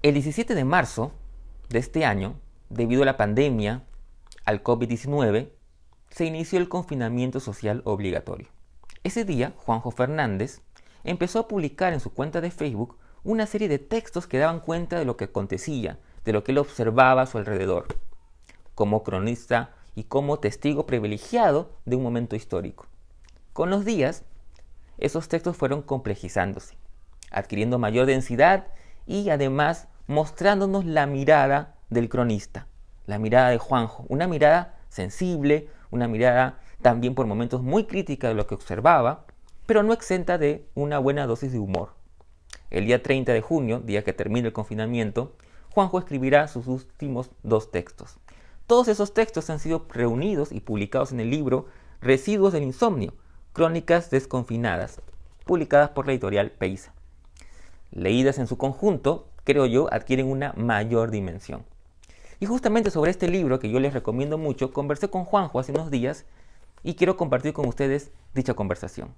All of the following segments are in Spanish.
El 17 de marzo de este año, debido a la pandemia, al COVID-19, se inició el confinamiento social obligatorio. Ese día, Juanjo Fernández empezó a publicar en su cuenta de Facebook una serie de textos que daban cuenta de lo que acontecía, de lo que él observaba a su alrededor, como cronista y como testigo privilegiado de un momento histórico. Con los días, esos textos fueron complejizándose, adquiriendo mayor densidad y además mostrándonos la mirada del cronista, la mirada de Juanjo, una mirada sensible, una mirada también por momentos muy crítica de lo que observaba, pero no exenta de una buena dosis de humor. El día 30 de junio, día que termina el confinamiento, Juanjo escribirá sus últimos dos textos. Todos esos textos han sido reunidos y publicados en el libro Residuos del Insomnio, Crónicas Desconfinadas, publicadas por la editorial Peiza. Leídas en su conjunto, creo yo, adquieren una mayor dimensión. Y justamente sobre este libro, que yo les recomiendo mucho, conversé con Juanjo hace unos días y quiero compartir con ustedes dicha conversación.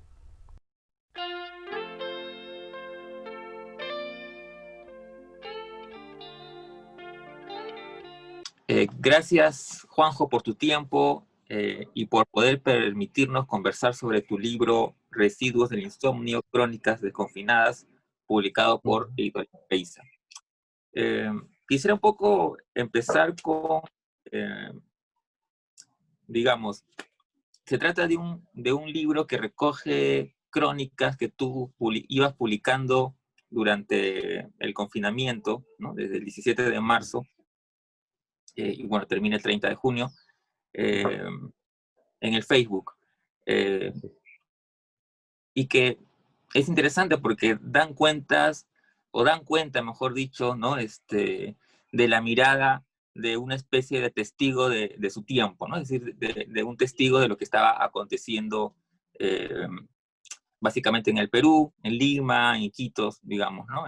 Gracias, Juanjo, por tu tiempo y por poder permitirnos conversar sobre tu libro Residuos del Insomnio, Crónicas Desconfinadas, publicado por Editorial Peiza. Eh, Quisiera un poco empezar con, eh, digamos, se trata de un libro que recoge crónicas que tú ibas publicando durante el confinamiento, ¿no? Desde el 17 de marzo, y bueno, termina el 30 de junio, eh, en el Facebook. Eh, y que es interesante porque dan cuentas, o dan cuenta, mejor dicho, ¿no? De la mirada de una especie de testigo de su tiempo, ¿no? Es decir, de un testigo de lo que estaba aconteciendo eh, básicamente en el Perú, en Lima, en Iquitos, digamos, ¿no?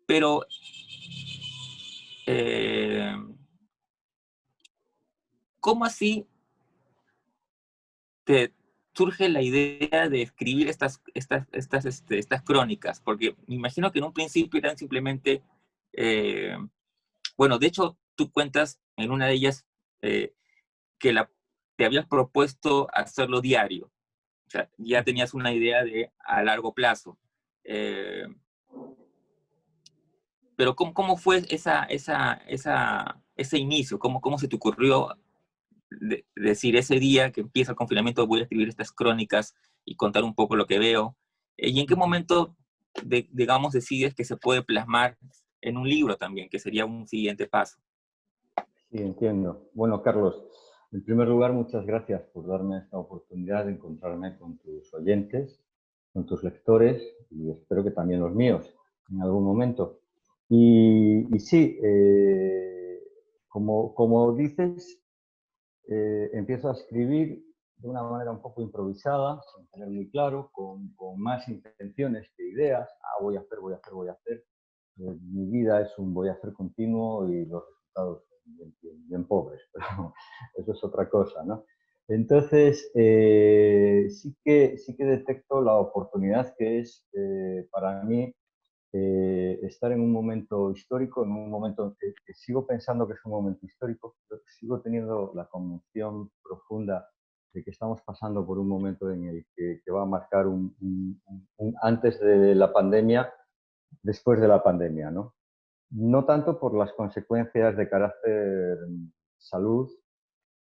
Pero eh, ¿cómo así te surge la idea de escribir estas crónicas? Porque me imagino que en un principio eran simplemente, eh, bueno, de hecho, tú cuentas en una de ellas eh, que te habías propuesto hacerlo diario, o sea, ya tenías una idea de a largo plazo. Eh, pero ¿cómo fue ese inicio? ¿Cómo se te ocurrió decir ese día que empieza el confinamiento voy a escribir estas crónicas y contar un poco lo que veo? ¿Y en qué momento, digamos, decides que se puede plasmar en un libro también, que sería un siguiente paso? Sí, entiendo. Bueno, Carlos, en primer lugar, muchas gracias por darme esta oportunidad de encontrarme con tus oyentes, con tus lectores y espero que también los míos en algún momento. Y sí, como dices, empiezo a escribir de una manera un poco improvisada, sin tener muy claro, con más intenciones que ideas. Voy a hacer, voy a hacer, voy a hacer. Mi vida es un voy a hacer continuo y los resultados son bien pobres, pero eso es otra cosa, ¿no? Entonces, sí que detecto la oportunidad que es para mí estar en un momento histórico, en un momento que sigo pensando que es un momento histórico, pero sigo teniendo la convicción profunda de que estamos pasando por un momento en el que va a marcar un antes de la pandemia, después de la pandemia, ¿no? No tanto por las consecuencias de carácter salud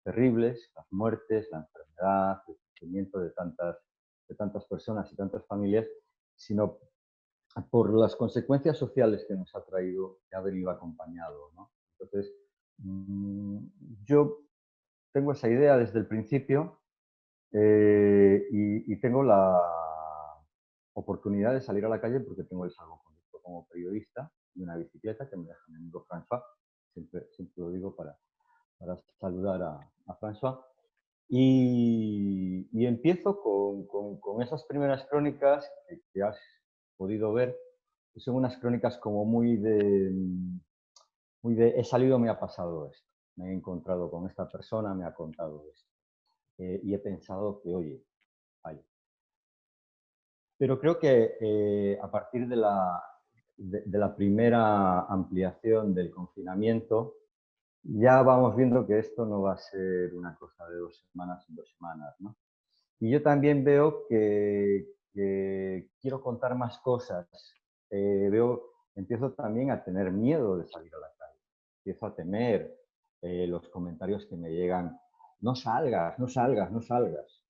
terribles, las muertes, la enfermedad, el sufrimiento de tantas personas y tantas familias, sino por las consecuencias sociales que nos ha traído, que ha venido acompañado, ¿no? Entonces, mmm, yo tengo esa idea desde el principio y tengo la oportunidad de salir a la calle porque tengo el salvoconducto como periodista y una bicicleta que me deja mi amigo François. Siempre lo digo para saludar a François. Y empiezo con esas primeras crónicas que has podido ver, que son unas crónicas como muy de he salido, me ha pasado esto, me he encontrado con esta persona, me ha contado esto. Y he pensado que, oye, vaya, Pero creo que a partir de la primera ampliación del confinamiento, ya vamos viendo que esto no va a ser una cosa de 2 semanas en 2 semanas, ¿no? Y yo también veo que quiero contar más cosas. Empiezo también a tener miedo de salir a la calle. Empiezo a temer los comentarios que me llegan. No salgas, no salgas, no salgas.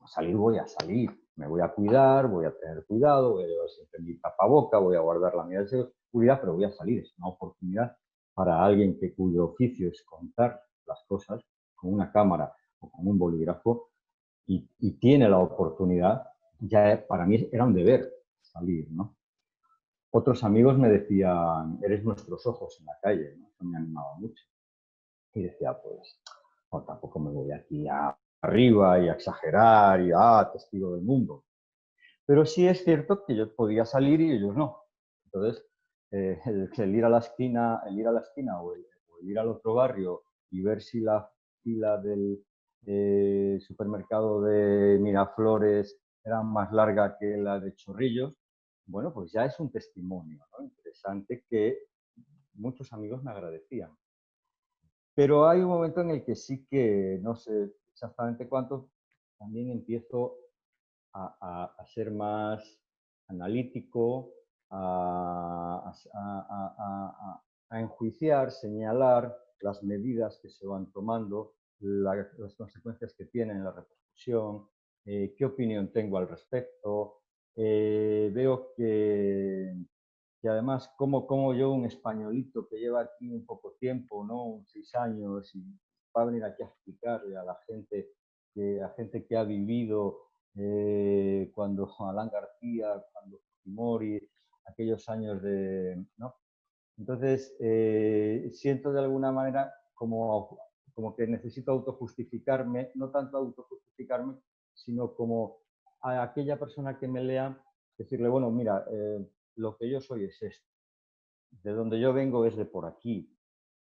A salir voy a salir. Me voy a cuidar, voy a tener cuidado, voy a llevar siempre mi tapaboca, voy a guardar la medida de seguridad, pero voy a salir. Es una oportunidad para alguien cuyo oficio es contar las cosas con una cámara o con un bolígrafo y tiene la oportunidad, ya para mí era un deber salir, ¿no? Otros amigos me decían, eres nuestros ojos en la calle, ¿no? Eso me animaba mucho. Y decía, pues, no, tampoco me voy aquí arriba y a exagerar y testigo del mundo. Pero sí es cierto que yo podía salir y ellos no. Entonces, el ir a la esquina, o el ir al otro barrio y ver si la fila del supermercado de Miraflores era más larga que la de Chorrillos, bueno, pues ya es un testimonio, ¿no? Interesante que muchos amigos me agradecían. Pero hay un momento en el que sí que, no sé exactamente cuánto, también empiezo a ser más analítico, a enjuiciar, señalar las medidas que se van tomando, las consecuencias que tienen, la repercusión, qué opinión tengo al respecto. Veo que además, como yo, un españolito que lleva aquí un poco tiempo, ¿no? 6 años, y va a venir aquí a explicarle a la gente, que ha vivido cuando Alan García, cuando Fujimori, aquellos años de, ¿no? Entonces, siento de alguna manera como que necesito autojustificarme, no tanto autojustificarme, sino como a aquella persona que me lea, decirle, bueno, mira, lo que yo soy es esto, de donde yo vengo es de por aquí,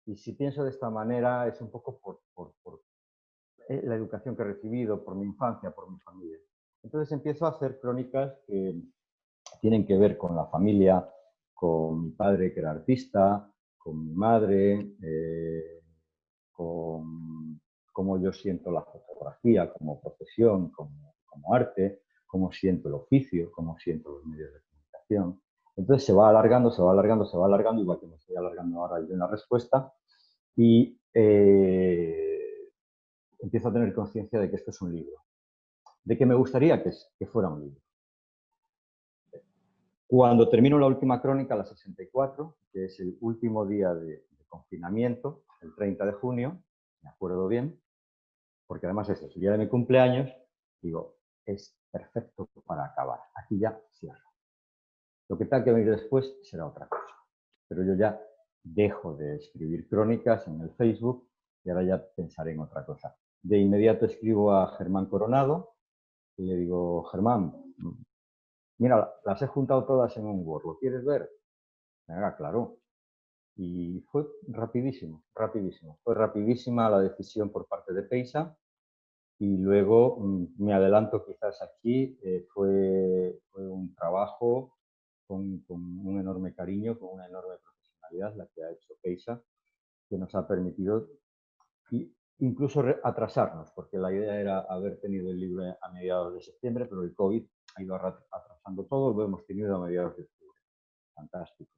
y si pienso de esta manera es un poco por la educación que he recibido, por mi infancia, por mi familia. Entonces empiezo a hacer crónicas que tienen que ver con la familia, con mi padre que era artista, con mi madre, con cómo yo siento la fotografía como profesión, como arte, cómo siento el oficio, cómo siento los medios de comunicación. Entonces se va alargando, se va alargando, se va alargando, igual que me estoy alargando ahora yo en la respuesta, y empiezo a tener conciencia de que esto es un libro, de que me gustaría que fuera un libro. Cuando termino la última crónica, la 64, que es el último día de confinamiento, el 30 de junio, me acuerdo bien, porque además es el día de mi cumpleaños, digo, es perfecto para acabar. Aquí ya cierro. Lo que tenga que venir después será otra cosa. Pero yo ya dejo de escribir crónicas en el Facebook y ahora ya pensaré en otra cosa. De inmediato escribo a Germán Coronado y le digo, Germán, mira, las he juntado todas en un Word, ¿lo quieres ver? Venga, claro. Y fue rapidísimo, rapidísimo. Fue rapidísima la decisión por parte de Peisa y luego, me adelanto quizás aquí, fue un trabajo con un enorme cariño, con una enorme profesionalidad la que ha hecho Peisa, que nos ha permitido incluso atrasarnos, porque la idea era haber tenido el libro a mediados de septiembre, pero el COVID ha ido atrasando todo, lo hemos tenido a mediados de octubre. Fantástico.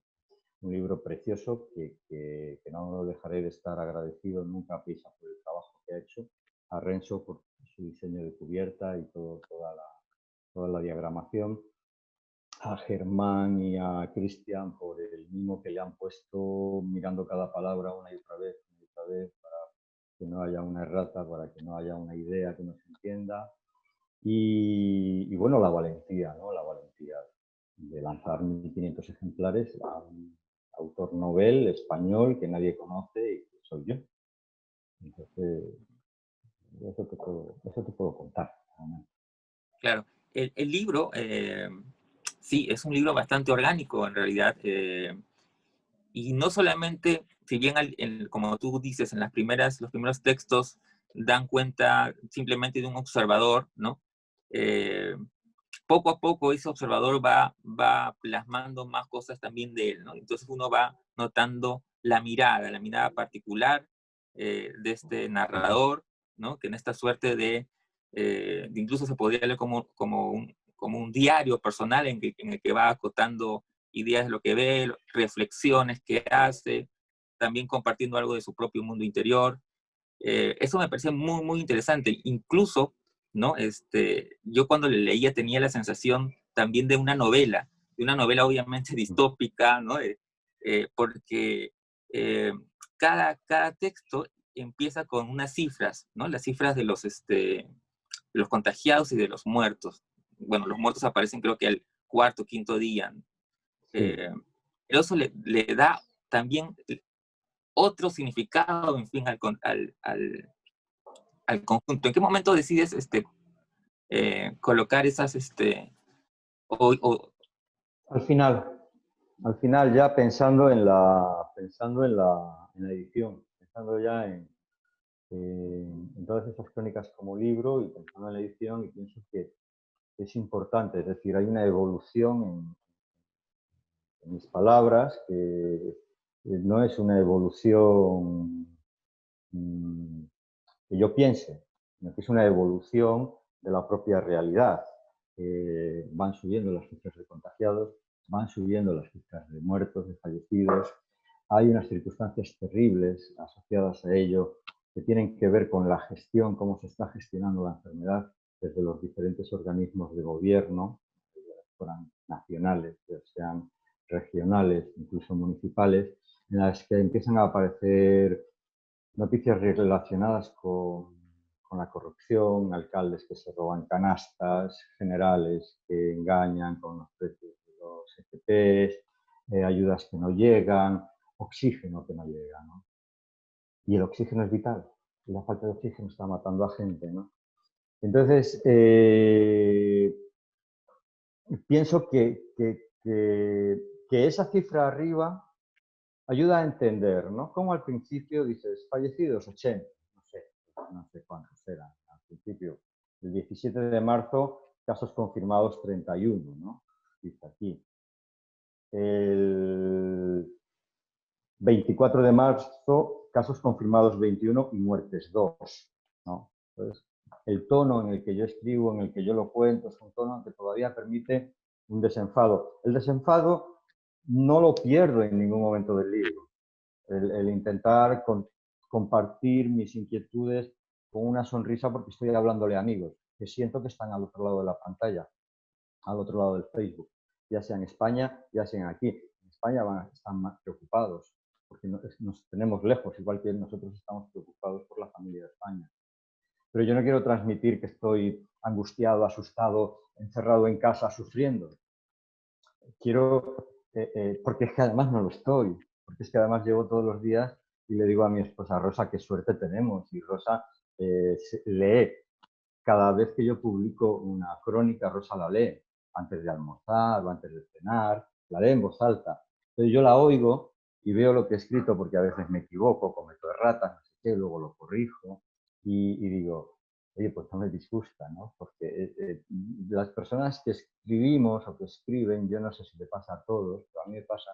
Un libro precioso que no dejaré de estar agradecido nunca a Peisa por el trabajo que ha hecho, a Renzo por su diseño de cubierta y toda la diagramación, a Germán y a Cristian por el mimo que le han puesto mirando cada palabra una y otra vez, para que no haya una errata, para que no haya una idea que no se entienda. Y bueno, la valentía, ¿no? La valentía de lanzar 1.500 ejemplares a un autor novel español que nadie conoce y que soy yo. Entonces, eso te puedo contar. Claro, el libro, sí, es un libro bastante orgánico en realidad, y no solamente, si bien como tú dices, en los primeros textos dan cuenta simplemente de un observador, ¿no? poco a poco ese observador va plasmando más cosas también de él, ¿no? Entonces uno va notando la mirada particular de este narrador, ¿no? Que en esta suerte de incluso se podría leer como un diario personal en el que va acotando ideas de lo que ve, reflexiones que hace, también compartiendo algo de su propio mundo interior. Eso me parecía muy, muy interesante. Incluso, ¿no? Yo cuando le leía tenía la sensación también de una novela obviamente distópica, ¿no? Porque eh, cada texto empieza con unas cifras, ¿no? Las cifras de los contagiados y de los muertos. Bueno, los muertos aparecen creo que al cuarto, quinto día. Sí. Eh, Eso le da también otro significado, en fin, al conjunto. ¿En qué momento decides colocar esas, o, o, Al final ya pensando en la edición, pensando ya en todas esas crónicas como libro y pensando en la edición, y pienso que es importante, es decir, hay una evolución en mis palabras que no es una evolución mm, que yo piense, sino que es una evolución de la propia realidad. Van subiendo las cifras de contagiados, van subiendo las cifras de muertos, de fallecidos. Hay unas circunstancias terribles asociadas a ello que tienen que ver con la gestión, cómo se está gestionando la enfermedad desde los diferentes organismos de gobierno, ya fueran nacionales, ya sean regionales, incluso municipales, en las que empiezan a aparecer noticias relacionadas con la corrupción, alcaldes que se roban canastas, generales que engañan con los precios de los FPs, ayudas que no llegan, oxígeno que no llega, ¿no? Y el oxígeno es vital. Y la falta de oxígeno está matando a gente, ¿no? Entonces, pienso que esa cifra arriba ayuda a entender, ¿no? Como al principio dices, fallecidos 80, no sé cuántos eran. Al principio, el 17 de marzo, casos confirmados 31, ¿no? Dice aquí. El 24 de marzo, casos confirmados 21 y muertes 2, ¿no? Entonces, el tono en el que yo escribo, en el que yo lo cuento, es un tono que todavía permite un desenfado. El desenfado no lo pierdo en ningún momento del libro. El intentar compartir mis inquietudes con una sonrisa porque estoy hablándole a amigos que siento que están al otro lado de la pantalla, al otro lado del Facebook, ya sea en España, ya sea aquí. En España están más preocupados porque nos tenemos lejos, igual que nosotros estamos preocupados por la familia de España. Pero yo no quiero transmitir que estoy angustiado, asustado, encerrado en casa, sufriendo. Quiero, porque es que además no lo estoy, porque es que además llevo todos los días y le digo a mi esposa, Rosa, qué suerte tenemos. Y Rosa lee. Cada vez que yo publico una crónica, Rosa la lee, antes de almorzar o antes de cenar, la lee en voz alta. Entonces yo la oigo y veo lo que he escrito, porque a veces me equivoco, cometo erratas, no sé qué, luego lo corrijo y digo, oye, pues no me disgusta, ¿no? Porque las personas que escribimos o que escriben, yo no sé si le pasa a todos, pero a mí me pasa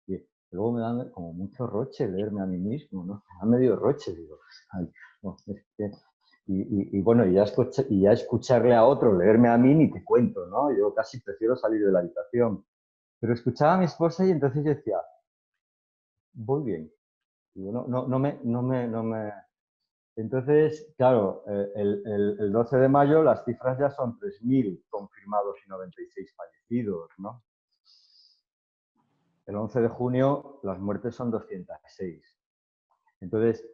que luego me dan como mucho roche leerme a mí mismo, ¿no? Me da medio roche, digo, ay, no, es que bueno, y ya escucharle a otro, leerme a mí, ni te cuento, ¿no? Yo casi prefiero salir de la habitación. Pero escuchaba a mi esposa y entonces yo decía, voy bien. Digo, no me. Entonces, claro, el 12 de mayo las cifras ya son 3.000 confirmados y 96 fallecidos, ¿no? El 11 de junio las muertes son 206. Entonces,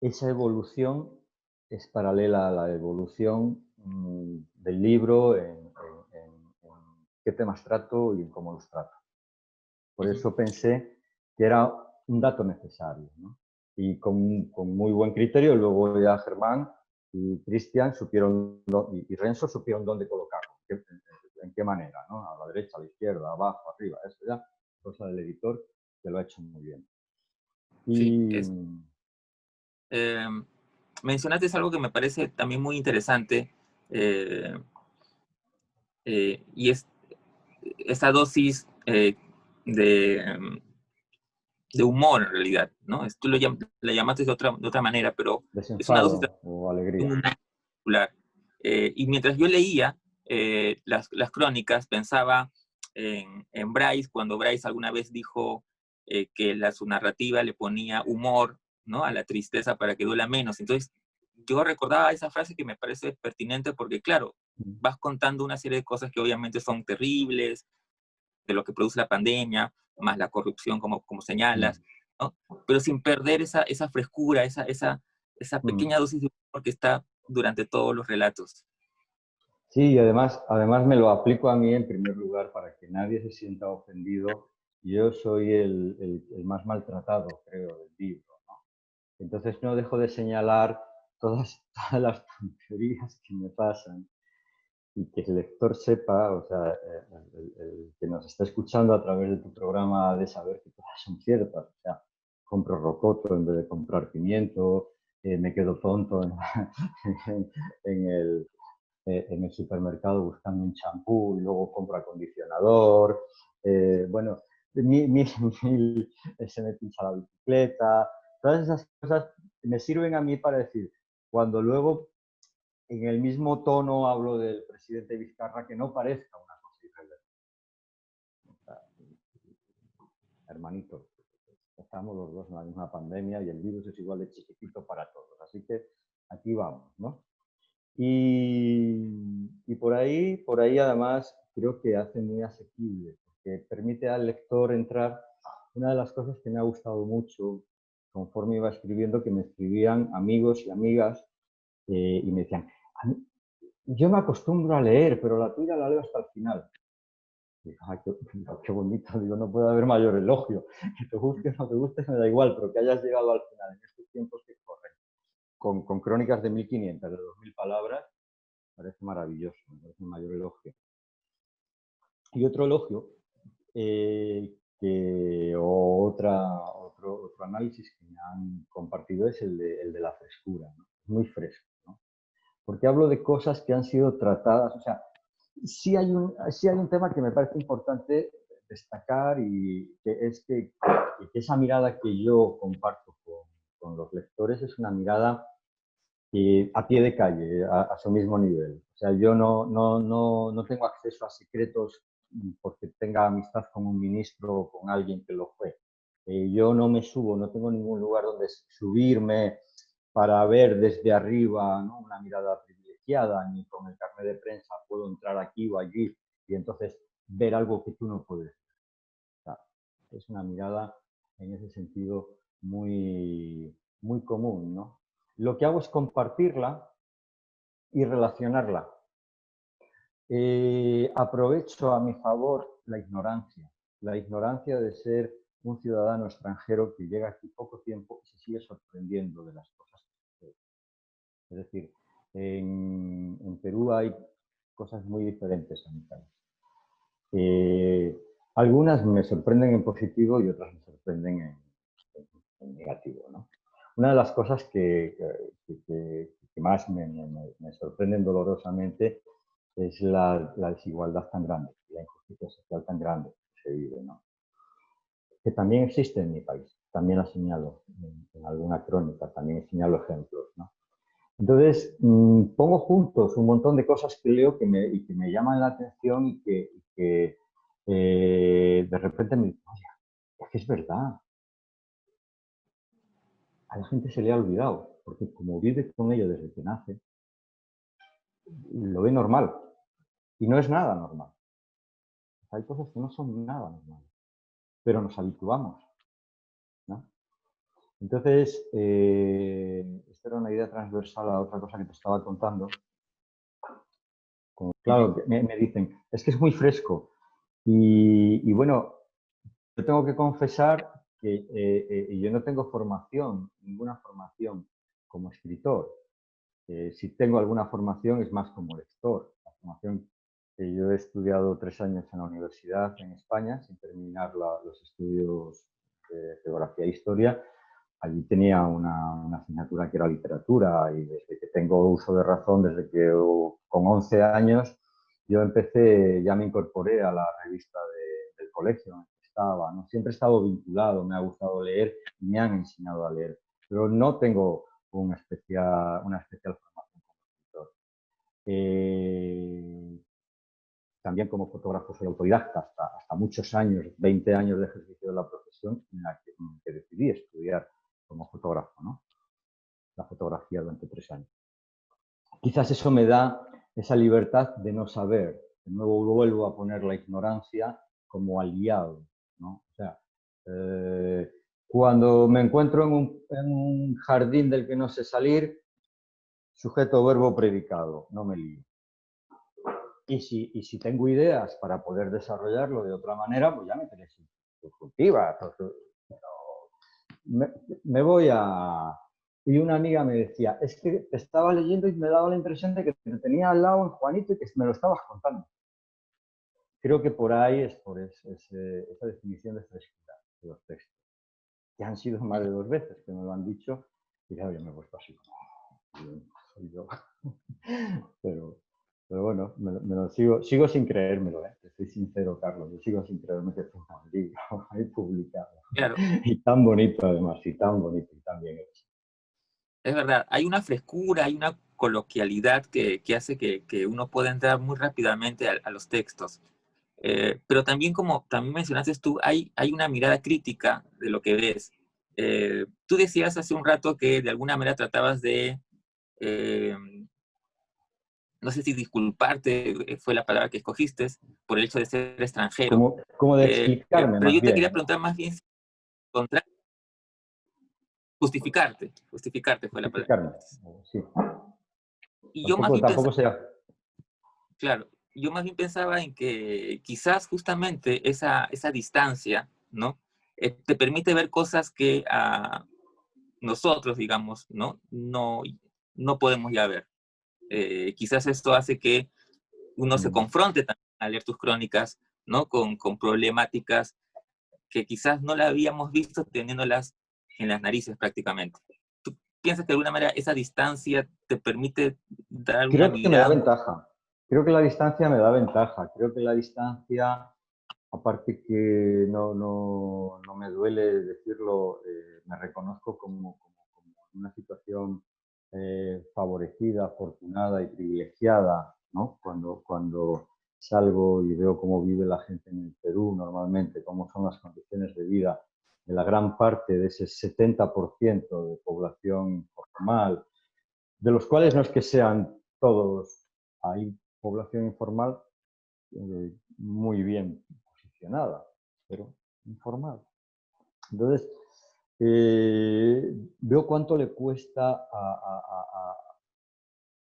esa evolución es paralela a la evolución del libro en qué temas trato y en cómo los trato. Por eso pensé que era un dato necesario, ¿no? Y con muy buen criterio, luego ya Germán y Cristian supieron, y Renzo supieron dónde colocarlo, en qué manera, ¿no? A la derecha, a la izquierda, abajo, arriba, eso ya, cosa del editor, que lo ha hecho muy bien. sí, Y eh, mencionaste algo que me parece también muy interesante, eh, y esa dosis de, de humor en realidad, ¿no? Tú la llamaste de otra manera, pero es una dosis de Desenfado o alegría. un particular. Y mientras yo leía las crónicas, pensaba en Bryce, cuando Bryce alguna vez dijo que su narrativa le ponía humor, ¿no?, a la tristeza para que duela menos. Entonces, yo recordaba esa frase que me parece pertinente porque, claro, vas contando una serie de cosas que obviamente son terribles, de lo que produce la pandemia, más la corrupción, como señalas, ¿no? Pero sin perder esa frescura, esa pequeña dosis de humor que está durante todos los relatos. Sí, y además me lo aplico a mí en primer lugar para que nadie se sienta ofendido. Yo soy el más maltratado, creo, del libro, ¿no? Entonces no dejo de señalar todas las tonterías que me pasan y que el lector sepa, o sea, el que nos está escuchando a través de tu programa, de saber que todas son ciertas. O sea, compro rocoto en vez de comprar pimiento, me quedo tonto en, en el, en el supermercado buscando un champú y luego compro acondicionador. Bueno, se me pincha la bicicleta. Todas esas cosas me sirven a mí para decir, cuando luego en el mismo tono hablo del presidente Vizcarra, que no parezca una cosa irrelevante. O sea, hermanito, estamos los dos en la misma pandemia y el virus es igual de chiquitito para todos. Así que aquí vamos, ¿no? Y por ahí además creo que hace muy asequible, porque permite al lector entrar. Una de las cosas que me ha gustado mucho conforme iba escribiendo, que me escribían amigos y amigas y me decían, yo me acostumbro a leer, pero la tuya la leo hasta el final. Y digo, ay, qué bonito, digo, no puede haber mayor elogio. Que te guste o no te guste, me da igual, pero que hayas llegado al final en estos tiempos que corren, con crónicas de 1500, de 2000 palabras, parece maravilloso, me parece un mayor elogio. Y otro elogio, otro análisis que me han compartido es el de la frescura, ¿no? Muy fresco, ¿no? Porque hablo de cosas que han sido tratadas, o sea, sí hay un tema que me parece importante destacar y que es que esa mirada que yo comparto con los lectores es una mirada a pie de calle, a su mismo nivel. O sea, yo no tengo acceso a secretos porque tenga amistad con un ministro o con alguien que lo fue. Yo no me subo, no tengo ningún lugar donde subirme para ver desde arriba, ¿no?, una mirada privilegiada, ni con el carnet de prensa puedo entrar aquí o allí y entonces ver algo que tú no puedes. O sea, es una mirada en ese sentido muy común, ¿no? Lo que hago es compartirla y relacionarla. Aprovecho a mi favor la ignorancia de ser un ciudadano extranjero que llega aquí poco tiempo y se sigue sorprendiendo de las cosas que suceden. Es decir, en Perú hay cosas muy diferentes a mi país. Algunas me sorprenden en positivo y otras me sorprenden en negativo, ¿no? Una de las cosas que más me sorprenden dolorosamente es la desigualdad tan grande, la injusticia social tan grande que se vive, ¿no? Que también existe en mi país, también la señalo en alguna crónica, también señalo ejemplos, ¿no? Entonces, pongo juntos un montón de cosas que leo y que me llaman la atención y que de repente me dicen, oye, es que es verdad, a la gente se le ha olvidado, porque como vive con ello desde que nace, lo ve normal. Y no es nada normal. Hay cosas que no son nada normales, pero nos habituamos, ¿no? Entonces, esta era una idea transversal a otra cosa que te estaba contando. Claro, me dicen, es que es muy fresco. Y bueno, yo tengo que confesar que yo no tengo formación, ninguna formación como escritor. Si tengo alguna formación es más como lector. La formación que yo he estudiado 3 años en la universidad en España, sin terminar los estudios de geografía e historia. Allí tenía una asignatura que era literatura y desde que tengo uso de razón, desde que con 11 años, yo empecé, ya me incorporé a la revista del colegio en el que estaba, ¿no? Siempre he estado vinculado, me ha gustado leer y me han enseñado a leer, pero no tengo una especial formación como escritor. También como fotógrafo soy autodidacta, hasta muchos años, 20 años de ejercicio de la profesión, en que decidí estudiar como fotógrafo, ¿no? La fotografía durante 3 años. Quizás eso me da esa libertad de no saber. De nuevo vuelvo a poner la ignorancia como aliado, ¿no? O sea, cuando me encuentro en un jardín del que no sé salir, sujeto, verbo, predicado, no me lío. Y si tengo ideas para poder desarrollarlo de otra manera, pues ya me meteré subjuntivas. Me voy a... Y una amiga me decía, es que te estaba leyendo y me daba la impresión de que te tenía al lado en Juanito y que me lo estabas contando. Creo que por ahí es por esa definición de frescura de los textos, que han sido más de 2 veces que me lo han dicho, y claro, yo me he puesto así como, soy yo. Pero bueno, me lo sigo sin creérmelo, ¿eh? Te soy sincero, Carlos, yo sigo sin creerme que tenga un libro ahí publicado. Claro, Y tan bonito además, y tan bonito, y tan bien hecho. es verdad, hay una frescura, hay una coloquialidad que hace que uno pueda entrar muy rápidamente a los textos. Pero también, como también mencionaste tú, hay una mirada crítica de lo que ves. Tú decías hace un rato que de alguna manera tratabas de, eh, no sé si disculparte fue la palabra que escogiste, por el hecho de ser extranjero. Como de explicarme Pero más yo te quería bien, ¿no? preguntar más bien, contra, justificarte fue la palabra que Justificarme, escogiste. sí. Y yo más Tampoco, bien pensaba, tampoco sea... claro, yo más bien pensaba en que quizás justamente esa distancia, ¿no? Te permite ver cosas que nosotros, digamos, no podemos ya ver. Quizás esto hace que uno se confronte también al leer tus crónicas, ¿no? Con problemáticas que quizás no la habíamos visto teniéndolas en las narices prácticamente. ¿Tú piensas que de alguna manera esa distancia te permite dar una Creo que me da mirada un poco? ventaja. Creo que la distancia me da ventaja. Creo que la distancia, aparte que no me duele decirlo, me reconozco como en una situación favorecida, afortunada y privilegiada, ¿no? Cuando salgo y veo cómo vive la gente en el Perú normalmente, cómo son las condiciones de vida de la gran parte de ese 70% de población informal, de los cuales no es que sean todos, hay población informal muy bien posicionada, pero informal. Entonces, veo cuánto le cuesta a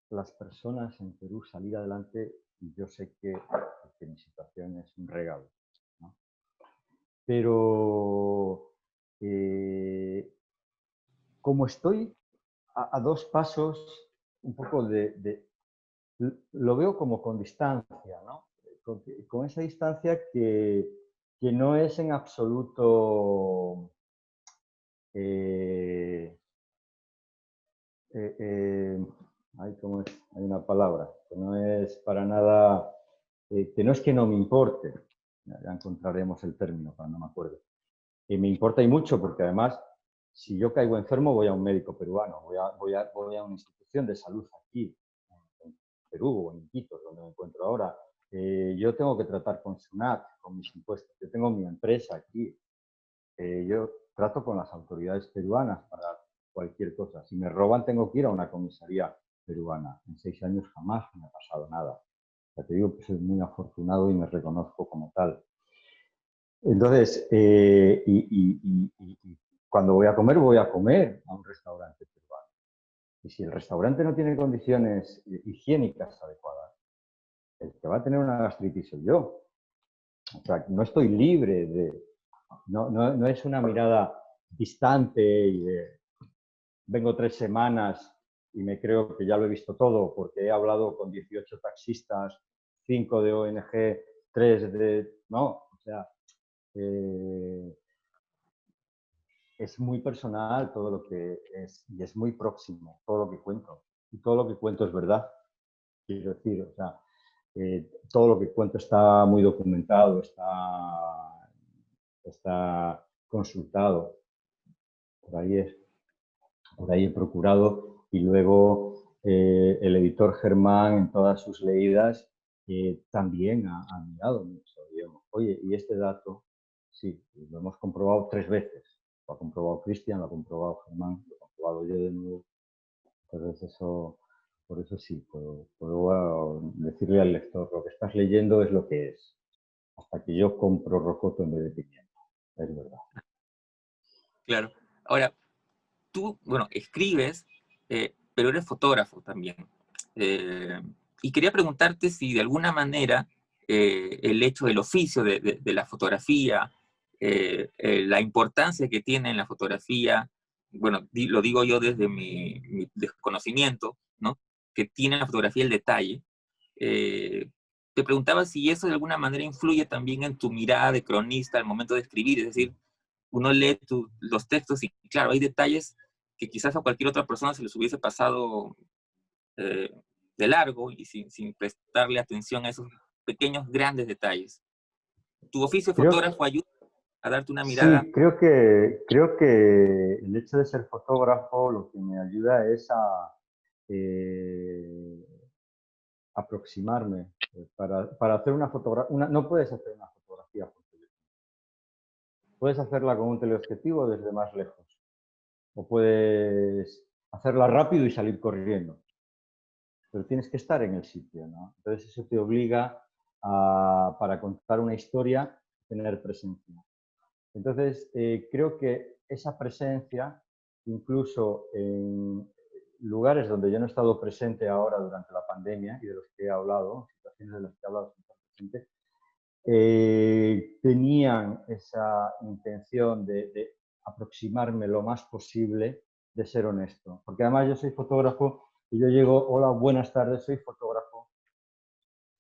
las personas en Perú salir adelante y yo sé que mi situación es un regalo, ¿no? Pero como estoy a 2 pasos un poco lo veo como con distancia, ¿no? Con esa distancia que no es en absoluto eh, eh, eh, ¿cómo es? Hay una palabra, que no es para nada, que no es que no me importe, ya encontraremos el término, pero no me acuerdo. Y me importa y mucho porque además, si yo caigo enfermo, voy a un médico peruano, voy a una institución de salud aquí, en Perú o en Iquitos, donde me encuentro ahora. Yo tengo que tratar con SUNAT, con mis impuestos. Yo tengo mi empresa aquí. Yo trato con las autoridades peruanas para cualquier cosa. Si me roban, tengo que ir a una comisaría peruana. En 6 años jamás me ha pasado nada. Ya te digo que soy muy afortunado y me reconozco como tal. Entonces, cuando voy a comer a un restaurante peruano. Y si el restaurante no tiene condiciones higiénicas adecuadas, el que va a tener una gastritis soy yo. O sea, no estoy libre de... No es una mirada distante y de vengo 3 semanas y me creo que ya lo he visto todo porque he hablado con 18 taxistas, 5 de ONG, 3 de... No, o sea, eh, es muy personal todo lo que es y es muy próximo todo lo que cuento. Y todo lo que cuento es verdad, quiero decir. O sea, todo lo que cuento está muy documentado, está consultado. Por ahí he procurado, y luego el editor Germán en todas sus leídas también ha mirado mucho. Digamos, oye, y este dato, sí, lo hemos comprobado 3 veces. Lo ha comprobado Cristian, lo ha comprobado Germán, lo he comprobado yo de nuevo. Entonces por eso sí, puedo decirle al lector, lo que estás leyendo es lo que es. Hasta que yo compro rocoto en vez de pimiento. Es verdad. Claro. Ahora, tú, bueno, escribes, pero eres fotógrafo también. Y quería preguntarte si de alguna manera el hecho del oficio de la fotografía, la importancia que tiene en la fotografía, bueno, lo digo yo desde mi desconocimiento, ¿no? Que tiene la fotografía el detalle. eh, Te preguntaba si eso de alguna manera influye también en tu mirada de cronista al momento de escribir, es decir, uno lee los textos y claro, hay detalles que quizás a cualquier otra persona se les hubiese pasado eh, de largo y sin prestarle atención a esos pequeños, grandes detalles. Tu oficio de Creo, fotógrafo ayuda a darte una mirada. sí, creo que el hecho de ser fotógrafo lo que me ayuda es a eh, aproximarme. Para hacer una fotografía, no puedes hacer una fotografía por teléfono. Puedes hacerla con un teleobjetivo desde más lejos, o puedes hacerla rápido y salir corriendo, pero tienes que estar en el sitio, ¿no? Entonces eso te obliga para contar una historia, a tener presencia. Entonces, creo que esa presencia, incluso en lugares donde yo no he estado presente ahora durante la pandemia y de los que he hablado, situaciones de las que he hablado sin estar presente, tenían esa intención de aproximarme lo más posible, de ser honesto. Porque además yo soy fotógrafo y yo llego, hola, buenas tardes, soy fotógrafo,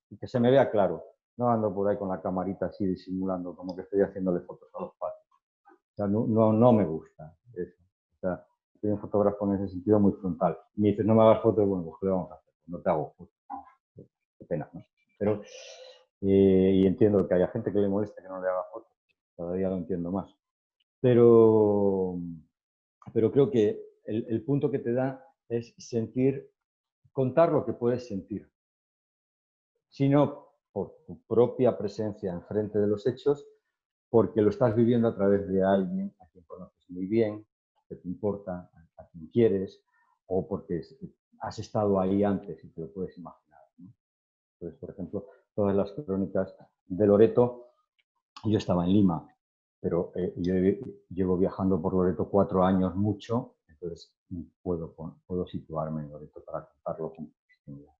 y que se me vea claro. No ando por ahí con la camarita así disimulando como que estoy haciéndole fotos a los patos. O sea, no me gusta eso. O sea, soy un fotógrafo en ese sentido muy frontal. Y me dices, no me hagas fotos, bueno, pues ¿qué le vamos a hacer? No te hago fotos. Qué pena, ¿no? Pero, y entiendo que haya gente que le moleste que no le haga fotos. Cada día lo entiendo más. Pero, pero creo que el punto que te da es contar lo que puedes sentir, sino por tu propia presencia enfrente de los hechos, porque lo estás viviendo a través de alguien a quien conoces muy bien, que te importa, a quien quieres, o porque has estado ahí antes y te lo puedes imaginar, ¿no? Entonces, por ejemplo, todas las crónicas de Loreto, yo estaba en Lima, pero yo llevo viajando por Loreto 4 años mucho, entonces puedo situarme en Loreto para contarlo con distinción.